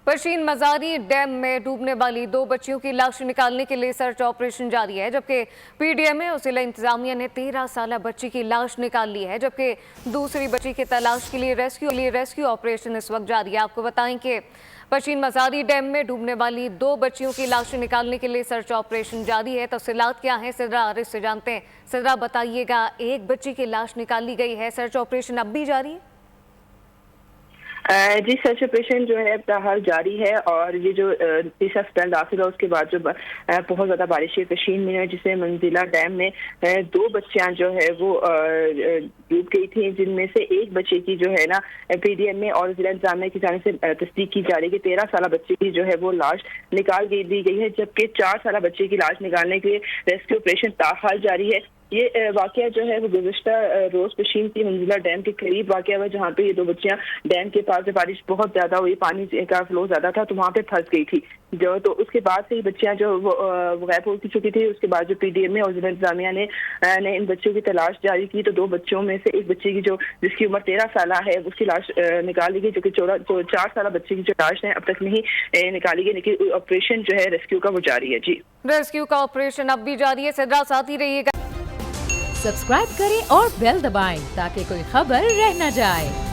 پشین مزاری dam میں ڈوبنے والی 2 بچیوں کی لاش نکالنے کے لیے سرچ آپریشن جاری ہے، جبکہ پی ڈی ایم اور ضلع انتظامیہ نے 13 سالہ بچی کی لاش نکال لی ہے، جبکہ دوسری بچی کی تلاش کے لیے ریسکیو آپریشن اس وقت جاری ہے۔ آپ کو بتائیں کہ پشین مزاری ڈیم میں ڈوبنے والی 2 بچیوں کی لاشیں نکالنے کے لیے سرچ آپریشن جاری ہے۔ تفصیلات کیا ہیں سدرا عارف سے جانتے ہیں۔ سدرا بتائیے گا، ایک بچی کی لاش نکال لی گئی ہے، سرچ آپریشن اب بھی جاری ہے؟ جی، سرچ آپریشن جو ہے بہرحال جاری ہے، اور یہ جو تیسرا اسپیل داخل ہوا اس کے بعد جو بہت زیادہ بارش پشین میں ہے، جسے منزلہ ڈیم میں 2 بچیاں جو ہے وہ ڈوب گئی تھیں، جن میں سے ایک بچے کی جو ہے نا پی ڈی ایم میں اور ضلع انتظامیہ کی جانب سے تصدیق کی جا رہی ہے کہ 13 سالہ بچے کی جو ہے وہ لاش نکال دی گئی ہے، جبکہ 4 سالہ بچے کی لاش نکالنے کے لیے ریسکیو آپریشن تاحال جاری ہے۔ یہ واقعہ جو ہے وہ گزشتہ روز پشین کی منزلہ ڈیم کے قریب واقعہ ہوا، جہاں پہ یہ 2 بچیاں ڈیم کے پاس بارش بہت زیادہ ہوئی، پانی کا فلو زیادہ تھا تو وہاں پہ پھنس گئی تھی تو اس کے بعد سے یہ بچیاں جو غائب ہو چکی تھی۔ اس کے بعد جو پی ڈی ایم میں اور ضلع انتظامیہ نے ان بچوں کی تلاش جاری کی تو 2 بچوں میں سے ایک بچے کی جس کی عمر 13 سالہ ہے اس کی لاش نکال لی گئی، جو کہ 4 سالہ بچے کی جو لاش ہے اب تک نہیں نکالی گئی، لیکن آپریشن جو ہے ریسکیو کا وہ جاری ہے۔ جی، ریسکیو کا آپریشن اب بھی جاری ہے۔ سدرا ساتھ ہی رہیے گا۔ سبسکرائب کریں اور بیل دبائیں تاکہ کوئی خبر رہ نہ جائے۔